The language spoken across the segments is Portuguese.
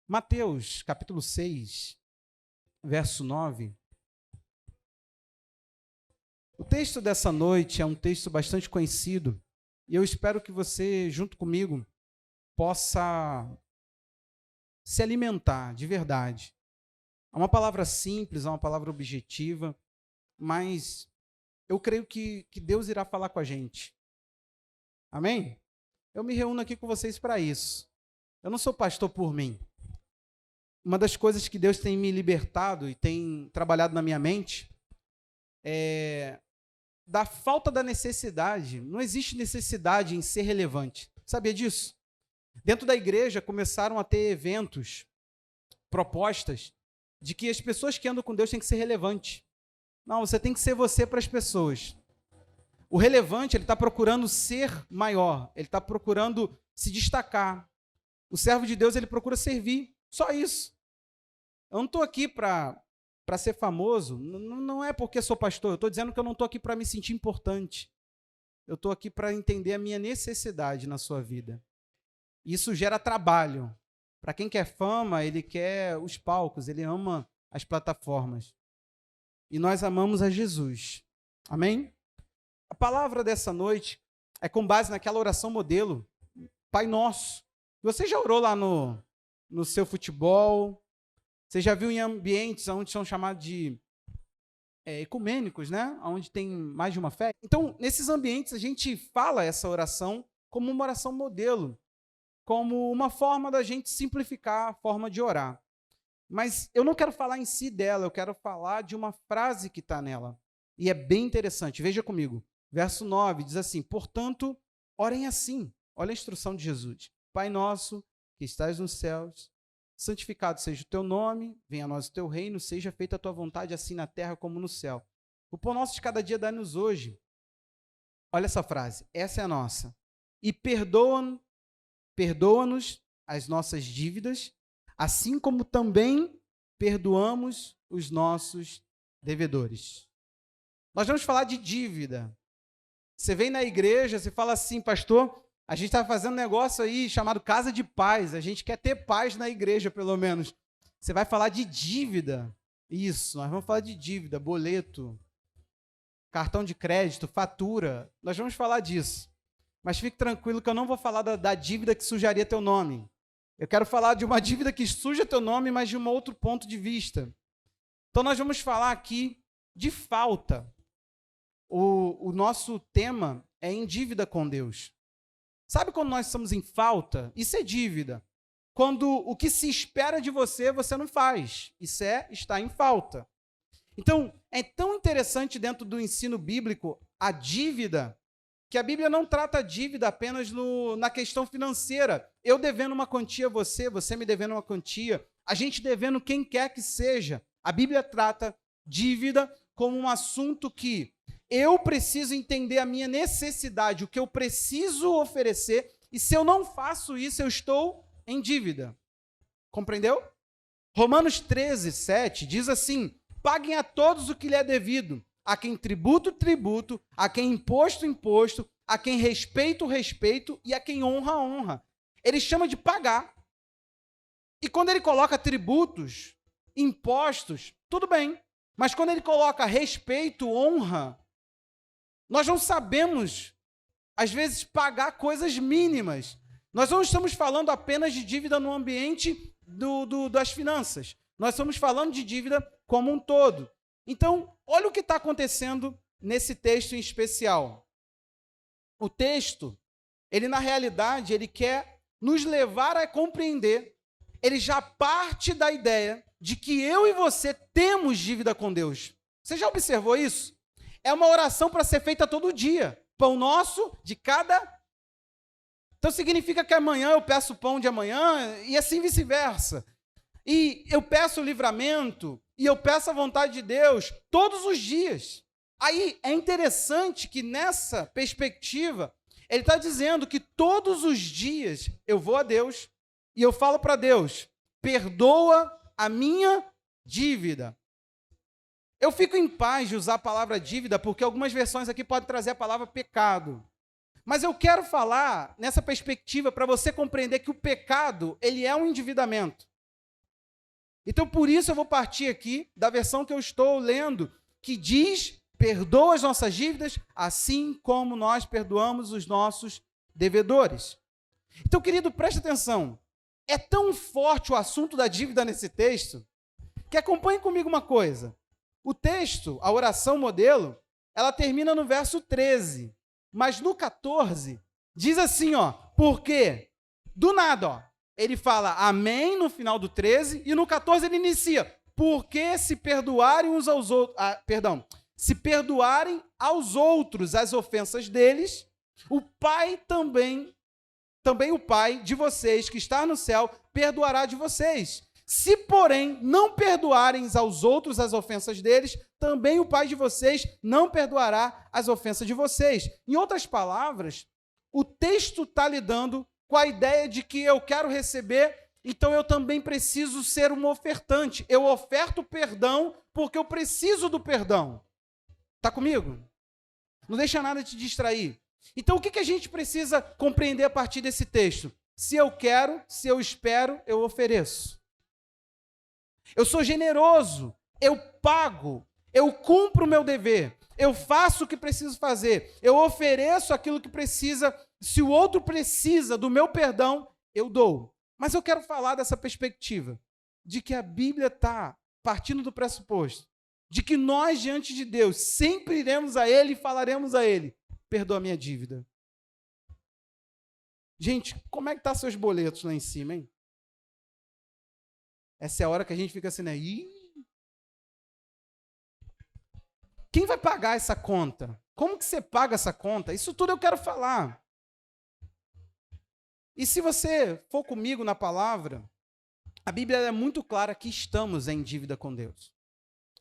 Mateus, capítulo 6, verso 9. O texto dessa noite é um texto bastante conhecido e eu espero que você, junto comigo, possa se alimentar de verdade. É uma palavra simples, é uma palavra objetiva, mas eu creio que Deus irá falar com a gente. Amém? Eu me reúno aqui com vocês para isso. Eu não sou pastor por mim. Uma das coisas que Deus tem me libertado e tem trabalhado na minha mente é da falta da necessidade. Não existe necessidade em ser relevante. Sabia disso? Dentro da igreja começaram a ter eventos, propostas, de que as pessoas que andam com Deus têm que ser relevantes. Não, você tem que ser você para as pessoas. O relevante, ele está procurando ser maior, ele está procurando se destacar. O servo de Deus, ele procura servir, só isso. Eu não estou aqui para ser famoso, não é porque sou pastor, eu estou dizendo que eu não estou aqui para me sentir importante. Eu estou aqui para entender a minha necessidade na sua vida. Isso gera trabalho. Para quem quer fama, ele quer os palcos, ele ama as plataformas. E nós amamos a Jesus. Amém? A palavra dessa noite é com base naquela oração modelo, Pai Nosso. Você já orou lá no seu futebol? Você já viu em ambientes onde são chamados de ecumênicos, né? Onde tem mais de uma fé? Então, nesses ambientes, a gente fala essa oração como uma oração modelo, como uma forma da gente simplificar a forma de orar. Mas eu não quero falar em si dela, eu quero falar de uma frase que está nela. E é bem interessante. Veja comigo. Verso 9 diz assim: portanto, orem assim. Olha a instrução de Jesus. Pai nosso, que estás nos céus, santificado seja o teu nome, venha a nós o teu reino, seja feita a tua vontade, assim na terra como no céu. O pão nosso de cada dia dá-nos hoje. Olha essa frase, essa é a nossa. E perdoa-nos as nossas dívidas, assim como também perdoamos os nossos devedores. Nós vamos falar de dívida. Você vem na igreja, você fala assim, pastor, a gente está fazendo um negócio aí chamado Casa de Paz, a gente quer ter paz na igreja, pelo menos. Você vai falar de dívida. Isso, nós vamos falar de dívida, boleto, cartão de crédito, fatura. Nós vamos falar disso. Mas fique tranquilo que eu não vou falar da dívida que sujaria teu nome. Eu quero falar de uma dívida que suja teu nome, mas de um outro ponto de vista. Então nós vamos falar aqui de falta. O nosso tema é em dívida com Deus. Sabe quando nós estamos em falta? Isso é dívida. Quando o que se espera de você, você não faz. Isso é estar em falta. Então, é tão interessante dentro do ensino bíblico a dívida, que a Bíblia não trata a dívida apenas na questão financeira. Eu devendo uma quantia a você, você me devendo uma quantia, a gente devendo quem quer que seja. A Bíblia trata dívida como um assunto que eu preciso entender a minha necessidade, o que eu preciso oferecer, e se eu não faço isso, eu estou em dívida. Compreendeu? Romanos 13, 7 diz assim: paguem a todos o que lhe é devido, a quem tributo, tributo, a quem imposto, imposto, a quem respeito, respeito, e a quem honra, honra. Ele chama de pagar. E quando ele coloca tributos, impostos, tudo bem. Mas quando ele coloca respeito, honra, nós não sabemos, às vezes, pagar coisas mínimas. Nós não estamos falando apenas de dívida no ambiente das finanças. Nós estamos falando de dívida como um todo. Então, olha o que está acontecendo nesse texto em especial. O texto, ele na realidade, ele quer nos levar a compreender, ele já parte da ideia de que eu e você temos dívida com Deus. Você já observou isso? É uma oração para ser feita todo dia. Pão nosso de cada... Então significa que amanhã eu peço o pão de amanhã e assim vice-versa. E eu peço o livramento e eu peço a vontade de Deus todos os dias. Aí é interessante que nessa perspectiva, ele está dizendo que todos os dias eu vou a Deus e eu falo para Deus, perdoa a minha dívida. Eu fico em paz de usar a palavra dívida, porque algumas versões aqui podem trazer a palavra pecado. Mas eu quero falar nessa perspectiva para você compreender que o pecado, ele é um endividamento. Então, por isso eu vou partir aqui da versão que eu estou lendo, que diz: perdoa as nossas dívidas, assim como nós perdoamos os nossos devedores. Então, querido, preste atenção. É tão forte o assunto da dívida nesse texto, que acompanhe comigo uma coisa. O texto, a oração modelo, ela termina no verso 13, mas no 14 diz assim, porque do nada, ele fala amém no final do 13 e no 14 ele inicia, porque se perdoarem uns aos outros, se perdoarem aos outros as ofensas deles, o Pai também o Pai de vocês que está no céu perdoará de vocês. Se, porém, não perdoarem aos outros as ofensas deles, também o Pai de vocês não perdoará as ofensas de vocês. Em outras palavras, o texto está lidando com a ideia de que eu quero receber, então eu também preciso ser um ofertante. Eu oferto perdão porque eu preciso do perdão. Está comigo? Não deixa nada te distrair. Então, o que a gente precisa compreender a partir desse texto? Se eu quero, se eu espero, eu ofereço. Eu sou generoso, eu pago, eu cumpro o meu dever, eu faço o que preciso fazer, eu ofereço aquilo que precisa. Se o outro precisa do meu perdão, eu dou. Mas eu quero falar dessa perspectiva, de que a Bíblia está partindo do pressuposto, de que nós, diante de Deus, sempre iremos a Ele e falaremos a Ele: perdoa a minha dívida. Gente, como é que estão seus boletos lá em cima, hein? Essa é a hora que a gente fica assim, né? Quem vai pagar essa conta? Como que você paga essa conta? Isso tudo eu quero falar. E se você for comigo na palavra, a Bíblia é muito clara que estamos em dívida com Deus.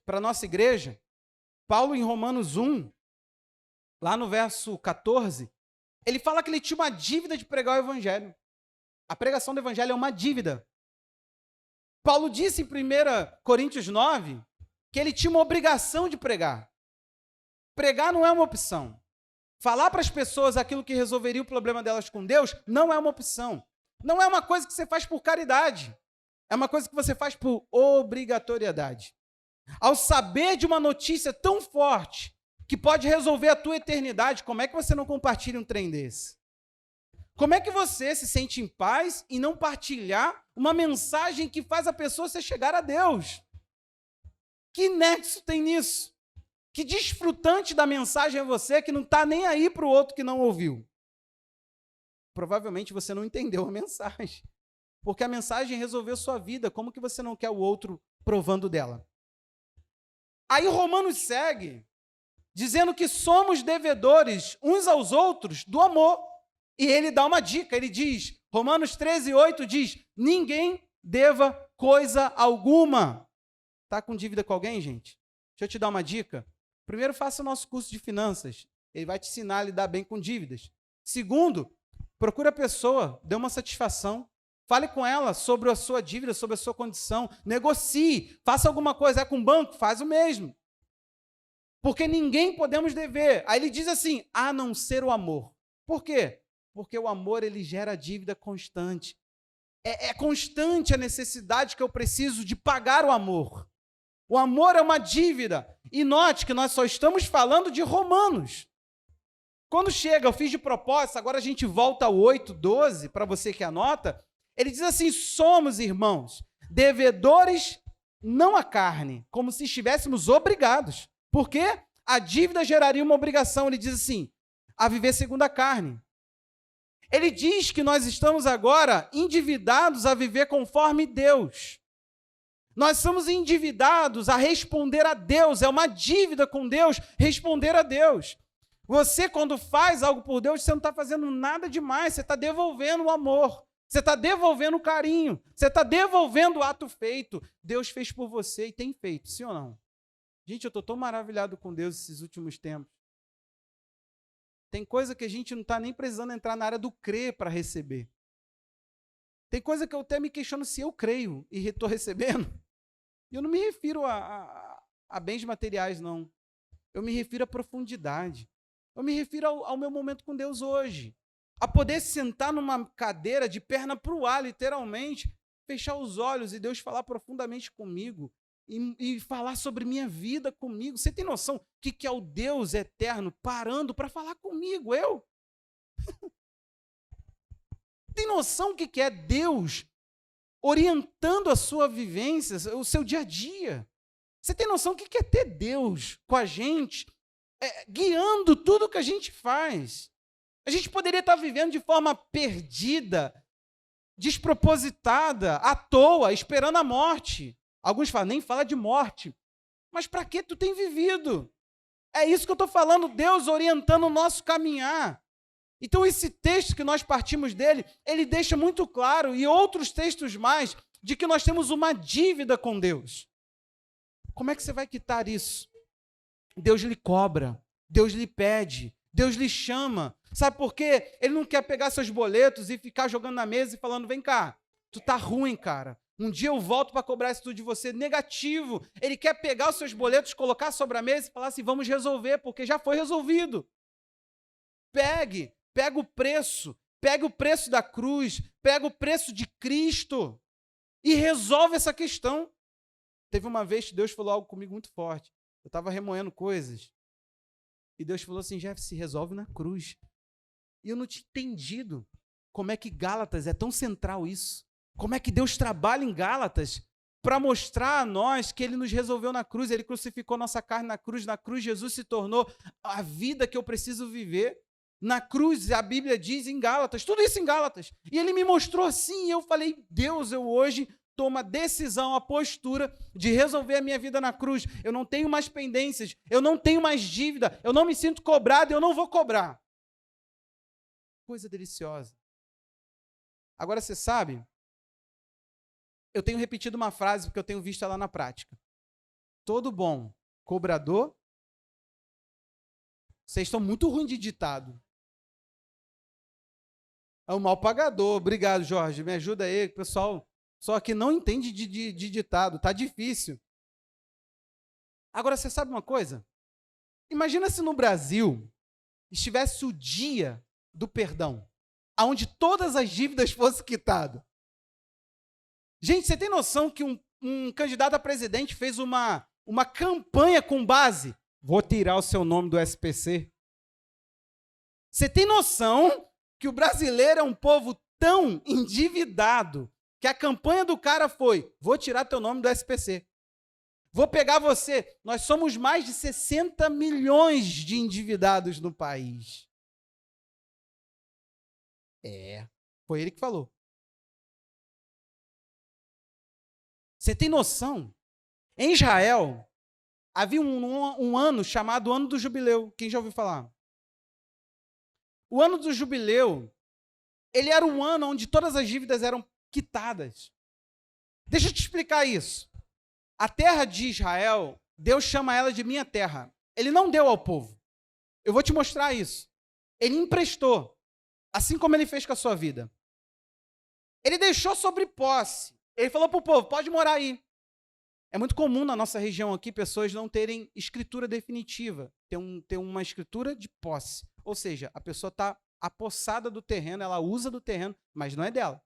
Para a nossa igreja, Paulo, em Romanos 1, lá no verso 14, ele fala que ele tinha uma dívida de pregar o evangelho. A pregação do evangelho é uma dívida. Paulo disse em 1 Coríntios 9 que ele tinha uma obrigação de pregar. Pregar não é uma opção. Falar para as pessoas aquilo que resolveria o problema delas com Deus não é uma opção. Não é uma coisa que você faz por caridade. É uma coisa que você faz por obrigatoriedade. Ao saber de uma notícia tão forte que pode resolver a tua eternidade, como é que você não compartilha um trem desse? Como é que você se sente em paz em não partilhar uma mensagem que faz a pessoa se chegar a Deus? Que nexo tem nisso? Que desfrutante da mensagem é você que não está nem aí para o outro que não ouviu? Provavelmente você não entendeu a mensagem. Porque a mensagem resolveu sua vida. Como que você não quer o outro provando dela? Aí Romanos segue dizendo que somos devedores uns aos outros do amor. E ele dá uma dica, ele diz, Romanos 13:8 diz, ninguém deva coisa alguma. Está com dívida com alguém, gente? Deixa eu te dar uma dica. Primeiro, faça o nosso curso de finanças. Ele vai te ensinar a lidar bem com dívidas. Segundo, procure a pessoa, dê uma satisfação. Fale com ela sobre a sua dívida, sobre a sua condição. Negocie, faça alguma coisa. É com o banco? Faz o mesmo. Porque ninguém podemos dever. Aí ele diz assim, a não ser o amor. Por quê? Porque o amor, ele gera dívida constante. É constante a necessidade que eu preciso de pagar o amor. O amor é uma dívida. E note que nós só estamos falando de Romanos. Quando chega, eu fiz de propósito, agora a gente volta ao 8:12, para você que anota, ele diz assim, somos, irmãos, devedores não à carne, como se estivéssemos obrigados. Por quê? A dívida geraria uma obrigação, ele diz assim, a viver segundo a carne. Ele diz que nós estamos agora endividados a viver conforme Deus. Nós somos endividados a responder a Deus. É uma dívida com Deus responder a Deus. Você, quando faz algo por Deus, você não está fazendo nada demais. Você está devolvendo o amor. Você está devolvendo o carinho. Você está devolvendo o ato feito. Deus fez por você e tem feito, sim ou não? Gente, eu estou tão maravilhado com Deus esses últimos tempos. Tem coisa que a gente não está nem precisando entrar na área do crer para receber. Tem coisa que eu até me questiono se eu creio e estou recebendo. E eu não me refiro a bens materiais, não. Eu me refiro à profundidade. Eu me refiro ao meu momento com Deus hoje. A poder sentar numa cadeira de perna para o ar, literalmente, fechar os olhos e Deus falar profundamente comigo e falar sobre minha vida comigo. Você tem noção o que é o Deus eterno parando para falar comigo? Eu? Tem noção o que é Deus orientando a sua vivência, o seu dia a dia? Você tem noção o que é ter Deus com a gente, guiando tudo que a gente faz? A gente poderia estar vivendo de forma perdida, despropositada, à toa, esperando a morte. Alguns falam, nem fala de morte. Mas para que tu tem vivido? É isso que eu estou falando, Deus orientando o nosso caminhar. Então, esse texto que nós partimos dele, ele deixa muito claro, e outros textos mais, de que nós temos uma dívida com Deus. Como é que você vai quitar isso? Deus lhe cobra, Deus lhe pede, Deus lhe chama. Sabe por quê? Ele não quer pegar seus boletos e ficar jogando na mesa e falando, vem cá, tu tá ruim, cara. Um dia eu volto para cobrar isso tudo de você. Negativo. Ele quer pegar os seus boletos, colocar sobre a mesa e falar assim, vamos resolver, porque já foi resolvido. Pega o preço da cruz, pega o preço de Cristo e resolve essa questão. Teve uma vez que Deus falou algo comigo muito forte. Eu estava remoendo coisas e Deus falou assim, Jeff, se resolve na cruz. E eu não tinha entendido como é que Gálatas é tão central isso. Como é que Deus trabalha em Gálatas para mostrar a nós que Ele nos resolveu na cruz, Ele crucificou nossa carne na cruz Jesus se tornou a vida que eu preciso viver. Na cruz, a Bíblia diz em Gálatas, tudo isso em Gálatas. E Ele me mostrou assim, e eu falei, Deus, eu hoje tomo a decisão, a postura de resolver a minha vida na cruz. Eu não tenho mais pendências, eu não tenho mais dívida, eu não me sinto cobrado, eu não vou cobrar. Coisa deliciosa. Agora, você sabe, eu tenho repetido uma frase porque eu tenho visto ela na prática. Todo bom cobrador, vocês estão muito ruins de ditado. É um mal pagador. Obrigado, Jorge. Me ajuda aí, pessoal. Só que não entende de ditado. Tá difícil. Agora, você sabe uma coisa? Imagina se no Brasil estivesse o dia do perdão, onde todas as dívidas fossem quitadas. Gente, você tem noção que um candidato a presidente fez uma campanha com base? Vou tirar o seu nome do SPC. Você tem noção que o brasileiro é um povo tão endividado que a campanha do cara foi, vou tirar teu nome do SPC. Vou pegar você. Nós somos mais de 60 milhões de endividados no país. Foi ele que falou. Você tem noção? Em Israel, havia um ano chamado Ano do Jubileu. Quem já ouviu falar? O Ano do Jubileu, ele era um ano onde todas as dívidas eram quitadas. Deixa eu te explicar isso. A terra de Israel, Deus chama ela de minha terra. Ele não deu ao povo. Eu vou te mostrar isso. Ele emprestou, assim como ele fez com a sua vida. Ele deixou sobre posse. Ele falou para o povo, pode morar aí. É muito comum na nossa região aqui pessoas não terem escritura definitiva, ter uma escritura de posse. Ou seja, a pessoa está apossada do terreno, ela usa do terreno, mas não é dela.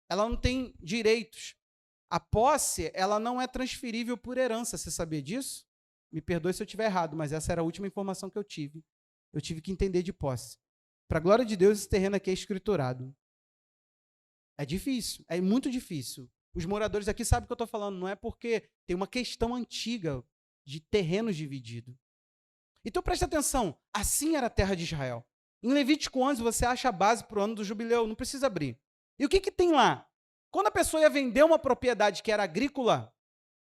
Ela não tem direitos. A posse, ela não é transferível por herança. Você sabia disso? Me perdoe se eu estiver errado, mas essa era a última informação que eu tive. Eu tive que entender de posse. Para a glória de Deus, esse terreno aqui é escriturado. É difícil, é muito difícil. Os moradores aqui sabem o que eu estou falando, não é porque tem uma questão antiga de terrenos divididos. Então preste atenção, assim era a terra de Israel. Em Levítico 11 você acha a base para o ano do jubileu, não precisa abrir. E o que tem lá? Quando a pessoa ia vender uma propriedade que era agrícola,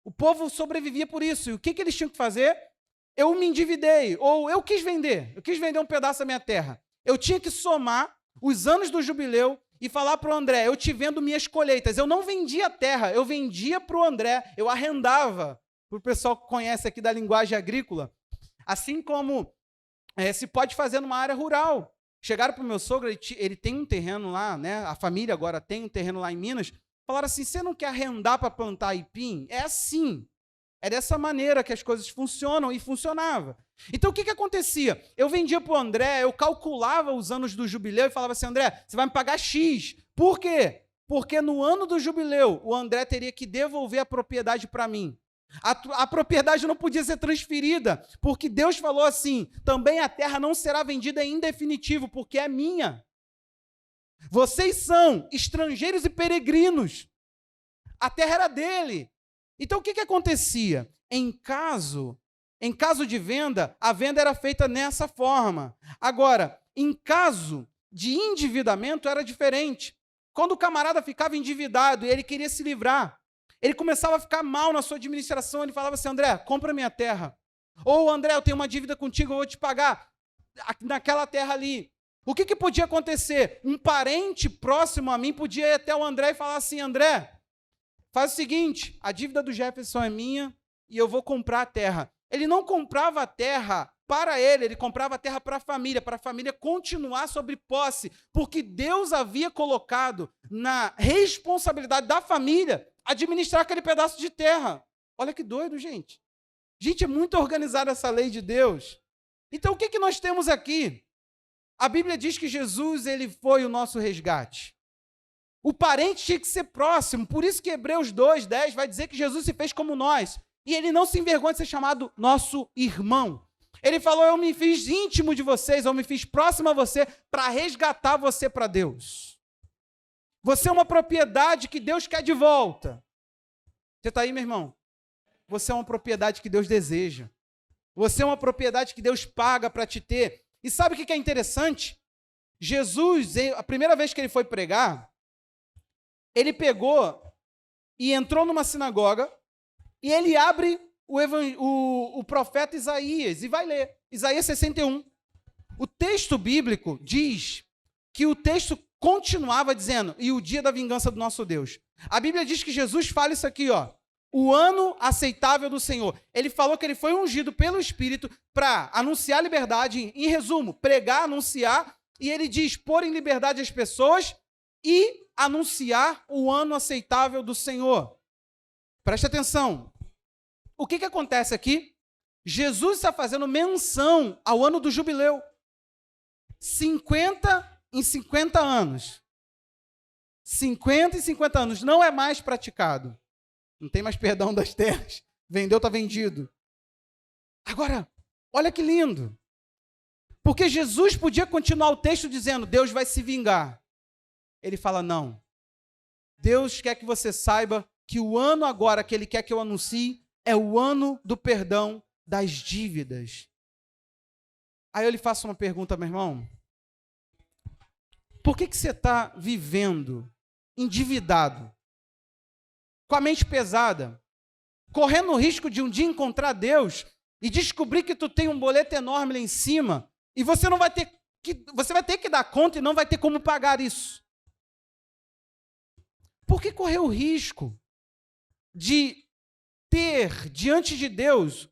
o povo sobrevivia por isso. E o que eles tinham que fazer? Eu me endividei, ou eu quis vender um pedaço da minha terra. Eu tinha que somar os anos do jubileu e falar para o André, eu te vendo minhas colheitas. Eu não vendia a terra, eu vendia para o André, eu arrendava. Para o pessoal que conhece aqui da linguagem agrícola. Assim como se pode fazer numa área rural. Chegaram para o meu sogro, ele tem um terreno lá, né? A família agora tem um terreno lá em Minas. Falaram assim, você não quer arrendar para plantar aipim? É assim. É dessa maneira que as coisas funcionam e funcionava. Então, o que acontecia? Eu vendia para o André, eu calculava os anos do jubileu e falava assim, André, você vai me pagar X. Por quê? porque no ano do jubileu, o André teria que devolver a propriedade para mim. A propriedade não podia ser transferida, porque Deus falou assim, também a terra não será vendida em definitivo, porque é minha. Vocês são estrangeiros e peregrinos. A terra era dele. Então, o que acontecia? Em caso de venda, a venda era feita nessa forma. Agora, em caso de endividamento, era diferente. Quando o camarada ficava endividado e ele queria se livrar, ele começava a ficar mal na sua administração, ele falava assim, André, compra minha terra. Ou, André, eu tenho uma dívida contigo, eu vou te pagar naquela terra ali. O que podia acontecer? Um parente próximo a mim podia ir até o André e falar assim, André, faz o seguinte, a dívida do Jefferson é minha e eu vou comprar a terra. Ele não comprava a terra para ele comprava a terra para a família continuar sobre posse, porque Deus havia colocado na responsabilidade da família administrar aquele pedaço de terra. Olha que doido, gente. Gente, é muito organizada essa lei de Deus. Então, o que nós temos aqui? A Bíblia diz que Jesus, ele foi o nosso resgate. O parente tinha que ser próximo, por isso que Hebreus 2:10 vai dizer que Jesus se fez como nós. E ele não se envergonha de ser chamado nosso irmão. Ele falou, eu me fiz íntimo de vocês, eu me fiz próximo a você para resgatar você para Deus. Você é uma propriedade que Deus quer de volta. Você está aí, meu irmão? Você é uma propriedade que Deus deseja. Você é uma propriedade que Deus paga para te ter. E sabe o que é interessante? Jesus, a primeira vez que ele foi pregar, ele pegou e entrou numa sinagoga e ele abre o profeta Isaías e vai ler. Isaías 61. O texto bíblico diz que o texto continuava dizendo, e o dia da vingança do nosso Deus. A Bíblia diz que Jesus fala isso aqui, ó. O ano aceitável do Senhor. Ele falou que ele foi ungido pelo Espírito para anunciar a liberdade, em resumo, pregar, anunciar, e ele diz, pôr em liberdade as pessoas e anunciar o ano aceitável do Senhor. Preste atenção. O que acontece aqui? Jesus está fazendo menção ao ano do jubileu. 50 em 50 anos. 50 em 50 anos. Não é mais praticado. Não tem mais perdão das terras. Vendeu, está vendido. Agora, olha que lindo. Porque Jesus podia continuar o texto dizendo, Deus vai se vingar. Ele fala, não. Deus quer que você saiba que o ano agora que Ele quer que eu anuncie é o ano do perdão das dívidas. Aí eu lhe faço uma pergunta, meu irmão. Por que você está vivendo endividado, com a mente pesada, correndo o risco de um dia encontrar Deus e descobrir que tu tem um boleto enorme lá em cima e você vai ter que dar conta e não vai ter como pagar isso? Por que correr o risco de ter diante de Deus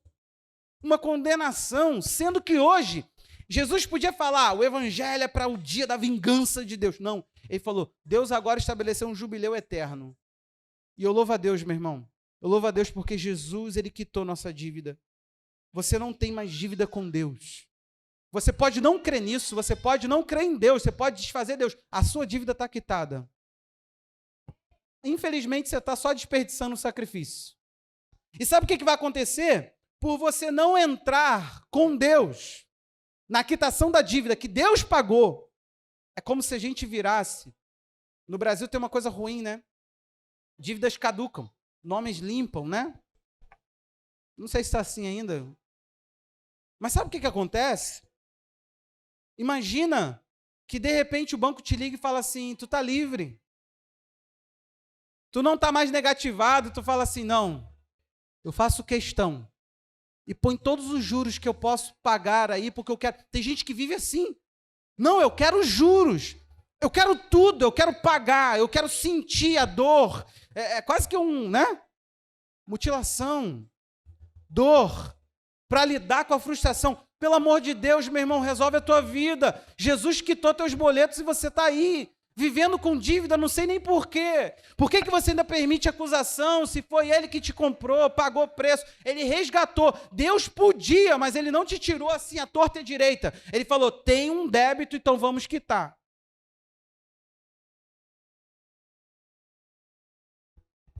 uma condenação, sendo que hoje Jesus podia falar, o evangelho é para o dia da vingança de Deus. Não, ele falou, Deus agora estabeleceu um jubileu eterno. E eu louvo a Deus, meu irmão. Eu louvo a Deus porque Jesus, ele quitou nossa dívida. Você não tem mais dívida com Deus. Você pode não crer nisso, você pode não crer em Deus, você pode desfazer Deus. A sua dívida está quitada. Infelizmente, você está só desperdiçando o sacrifício. E sabe o que vai acontecer? Por você não entrar com Deus na quitação da dívida que Deus pagou, é como se a gente virasse. No Brasil tem uma coisa ruim, né? Dívidas caducam, nomes limpam, né? Não sei se está assim ainda. Mas sabe o que acontece? Imagina que de repente o banco te liga e fala assim, tu está livre. Tu não está mais negativado, tu fala assim, não, eu faço questão. E põe todos os juros que eu posso pagar aí, porque eu quero... Tem gente que vive assim. Não, eu quero juros. Eu quero tudo, eu quero pagar, eu quero sentir a dor. É quase que mutilação, dor, para lidar com a frustração. Pelo amor de Deus, meu irmão, resolve a tua vida. Jesus quitou teus boletos e você está aí, vivendo com dívida, não sei nem por quê. Por que você ainda permite acusação, se foi ele que te comprou, pagou preço, ele resgatou. Deus podia, mas ele não te tirou assim a torta e a direita. Ele falou, tem um débito, então vamos quitar.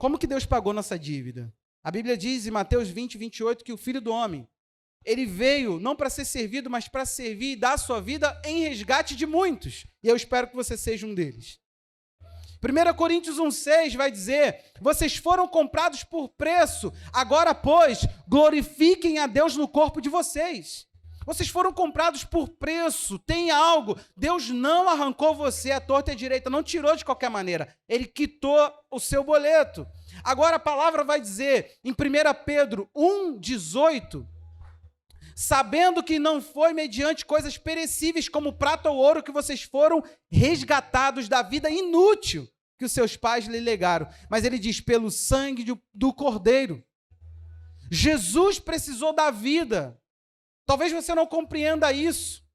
Como que Deus pagou nossa dívida? A Bíblia diz em Mateus 20, 28 que o Filho do Homem, ele veio não para ser servido, mas para servir e dar a sua vida em resgate de muitos. E eu espero que você seja um deles. 1 Coríntios 1,6 vai dizer: vocês foram comprados por preço, agora, pois, glorifiquem a Deus no corpo de vocês. Vocês foram comprados por preço, tem algo. Deus não arrancou você à torta e à direita, não tirou de qualquer maneira. Ele quitou o seu boleto. Agora a palavra vai dizer, em 1 Pedro 1,18, sabendo que não foi mediante coisas perecíveis como prata ou ouro que vocês foram resgatados da vida inútil que os seus pais lhe legaram. Mas ele diz, pelo sangue do Cordeiro. Jesus precisou da vida. Talvez você não compreenda isso,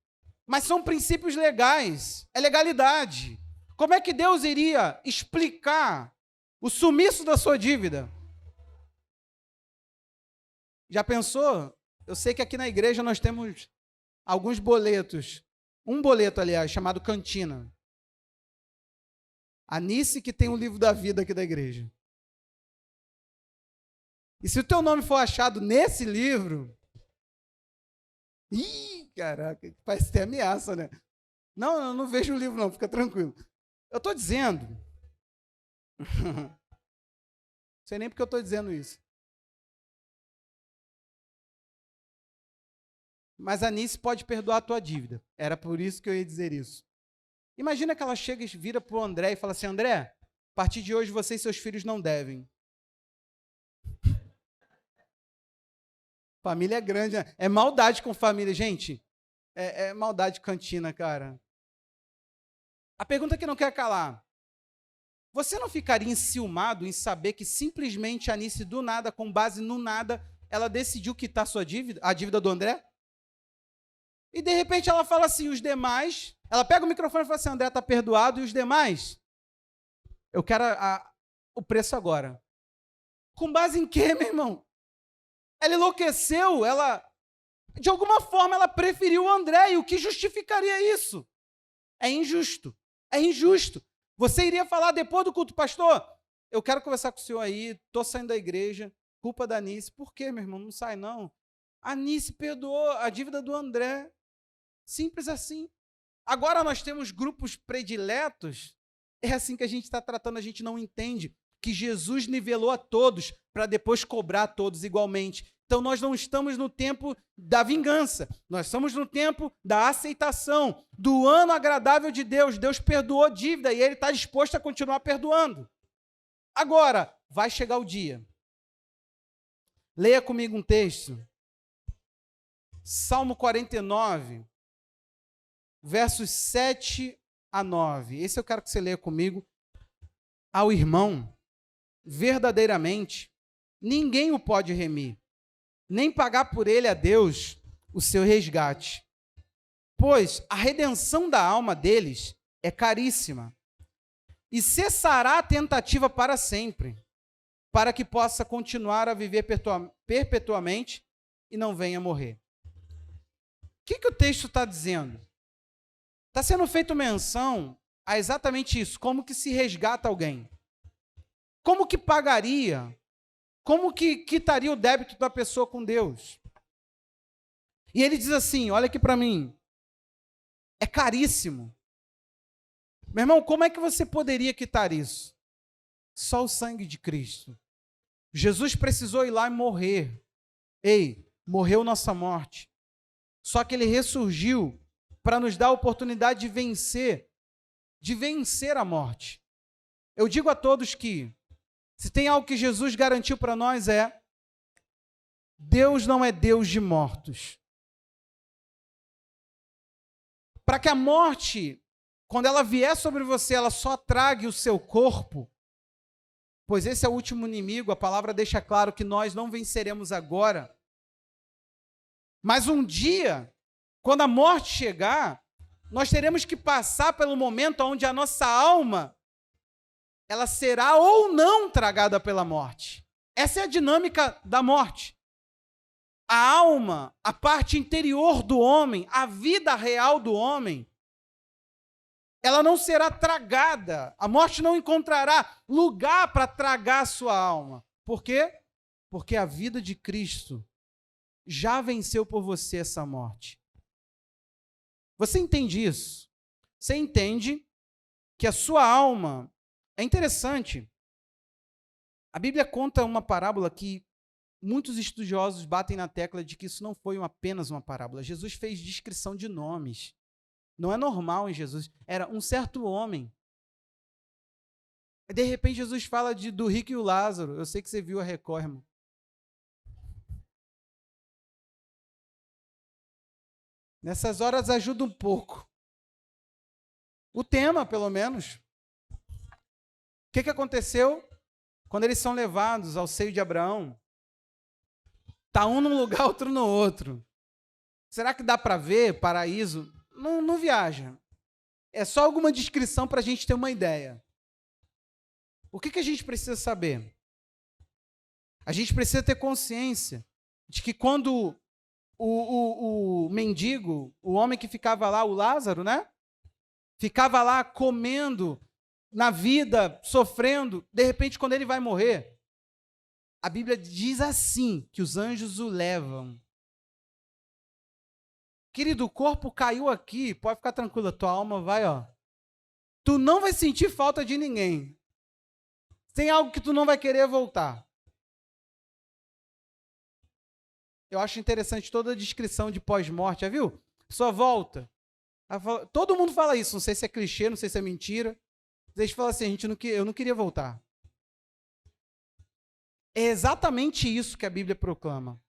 mas são princípios legais, é legalidade. Como é que Deus iria explicar o sumiço da sua dívida? Já pensou? Eu sei que aqui na igreja nós temos alguns boletos. Um boleto, aliás, chamado Cantina. A Nice que tem o livro da vida aqui da igreja. E se o teu nome for achado nesse livro... Ih, caraca, parece ter ameaça, né? Não, eu não vejo o livro não, fica tranquilo. Eu estou dizendo... Não sei nem porque eu estou dizendo isso. Mas a Nice pode perdoar a tua dívida. Era por isso que eu ia dizer isso. Imagina que ela chega e vira para o André e fala assim, André, a partir de hoje você e seus filhos não devem. Família é grande, né? É maldade com família, gente. É maldade cantina, cara. A pergunta que não quer calar. Você não ficaria enciumado em saber que simplesmente a Anice, do nada, com base no nada, ela decidiu quitar sua dívida, a dívida do André? E de repente ela fala assim, os demais... Ela pega o microfone e fala assim, André está perdoado, e os demais? Eu quero o preço agora. Com base em quê, meu irmão? Ela enlouqueceu, de alguma forma ela preferiu o André, e o que justificaria isso? É injusto, é injusto. Você iria falar depois do culto, pastor, eu quero conversar com o senhor aí, estou saindo da igreja, culpa da Anice. Por quê, meu irmão? Não sai não. A Anice perdoou a dívida do André. Simples assim. Agora nós temos grupos prediletos, é assim que a gente está tratando, a gente não entende que Jesus nivelou a todos para depois cobrar a todos igualmente. Então nós não estamos no tempo da vingança, nós estamos no tempo da aceitação, do ano agradável de Deus. Deus perdoou dívida e Ele está disposto a continuar perdoando. Agora, vai chegar o dia. Leia comigo um texto. Salmo 49, versos 7 a 9. Esse eu quero que você leia comigo. Ao irmão, verdadeiramente, ninguém o pode remir, nem pagar por ele a Deus o seu resgate. Pois a redenção da alma deles é caríssima, e cessará a tentativa para sempre, para que possa continuar a viver perpetuamente e não venha morrer. O que o texto está dizendo? Está sendo feita menção a exatamente isso, como que se resgata alguém. Como que pagaria? Como que quitaria o débito da pessoa com Deus? E ele diz assim, olha aqui para mim, é caríssimo. Meu irmão, como é que você poderia quitar isso? Só o sangue de Cristo. Jesus precisou ir lá e morrer. Morreu nossa morte. Só que ele ressurgiu para nos dar a oportunidade de vencer a morte. Eu digo a todos que, se tem algo que Jesus garantiu para nós Deus não é Deus de mortos. Para que a morte, quando ela vier sobre você, ela só trague o seu corpo, pois esse é o último inimigo, a palavra deixa claro que nós não venceremos agora. Mas um dia, quando a morte chegar, nós teremos que passar pelo momento onde a nossa alma, ela será ou não tragada pela morte. Essa é a dinâmica da morte. A alma, a parte interior do homem, a vida real do homem, ela não será tragada. A morte não encontrará lugar para tragar a sua alma. Por quê? Porque a vida de Cristo já venceu por você essa morte. Você entende isso? Você entende que a sua alma... É interessante. A Bíblia conta uma parábola que muitos estudiosos batem na tecla de que isso não foi apenas uma parábola. Jesus fez descrição de nomes. Não é normal em Jesus. Era um certo homem. E de repente Jesus fala do rico e o Lázaro. Eu sei que você viu a Record, irmão. Nessas horas ajuda um pouco. O tema, pelo menos. O que aconteceu quando eles são levados ao seio de Abraão? Está um num lugar, outro no outro. Será que dá para ver paraíso? Não viaja. É só alguma descrição para a gente ter uma ideia. O que a gente precisa saber? A gente precisa ter consciência de que quando o mendigo, o homem que ficava lá, o Lázaro, né? Ficava lá comendo na vida, sofrendo, de repente, quando ele vai morrer, a Bíblia diz assim, que os anjos o levam. Querido, o corpo caiu aqui, pode ficar tranquilo, a tua alma vai, ó. Tu não vai sentir falta de ninguém. Tem algo que tu não vai querer voltar. Eu acho interessante toda a descrição de pós-morte, já viu? Só volta. Todo mundo fala isso, não sei se é clichê, não sei se é mentira. Eles falam assim, eu não queria voltar. É exatamente isso que a Bíblia proclama.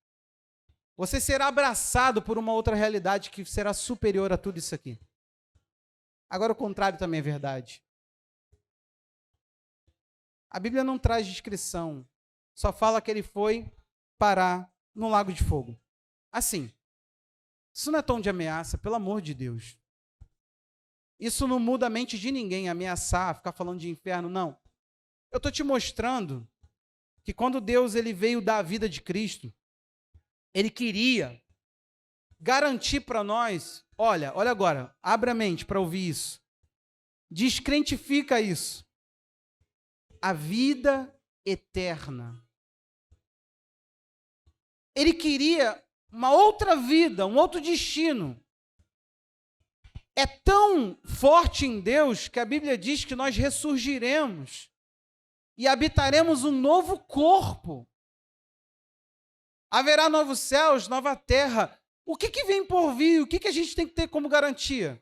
Você será abraçado por uma outra realidade que será superior a tudo isso aqui. Agora o contrário também é verdade. A Bíblia não traz descrição, só fala que ele foi parar no lago de fogo. Assim, isso não é tom de ameaça, pelo amor de Deus. Isso não muda a mente de ninguém, ameaçar, ficar falando de inferno, não. Eu estou te mostrando que quando Deus ele veio dar a vida de Cristo, ele queria garantir para nós, olha agora, abra a mente para ouvir isso. Descrentifica isso. A vida eterna. Ele queria uma outra vida, um outro destino. É tão forte em Deus que a Bíblia diz que nós ressurgiremos e habitaremos um novo corpo. Haverá novos céus, nova terra. O que vem por vir? O que a gente tem que ter como garantia?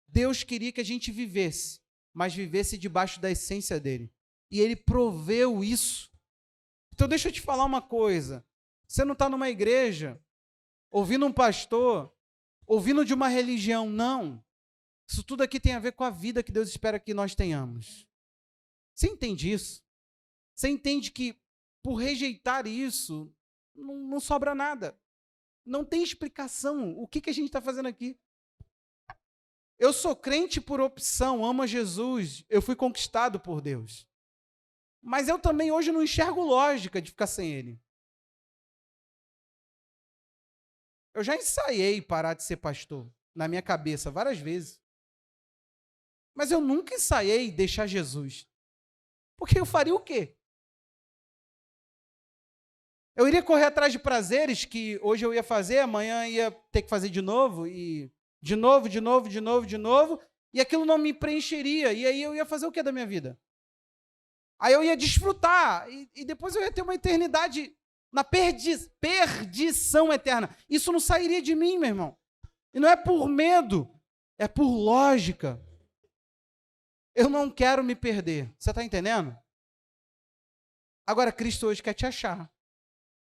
Deus queria que a gente vivesse, mas vivesse debaixo da essência dele. E ele proveu isso. Então deixa eu te falar uma coisa. Você não está numa igreja, ouvindo um pastor, ouvindo de uma religião, não. Isso tudo aqui tem a ver com a vida que Deus espera que nós tenhamos. Você entende isso? Você entende que por rejeitar isso, não sobra nada. Não tem explicação. O que a gente está fazendo aqui? Eu sou crente por opção, amo a Jesus, eu fui conquistado por Deus. Mas eu também hoje não enxergo lógica de ficar sem Ele. Eu já ensaiei parar de ser pastor na minha cabeça várias vezes. Mas eu nunca ensaiei deixar Jesus. Porque eu faria o quê? Eu iria correr atrás de prazeres que hoje eu ia fazer, amanhã ia ter que fazer de novo, e de novo, e aquilo não me preencheria. E aí eu ia fazer o quê da minha vida? Aí eu ia desfrutar, e depois eu ia ter uma eternidade na perdição eterna. Isso não sairia de mim, meu irmão. E não é por medo, é por lógica. Eu não quero me perder. Você está entendendo? Agora, Cristo hoje quer te achar.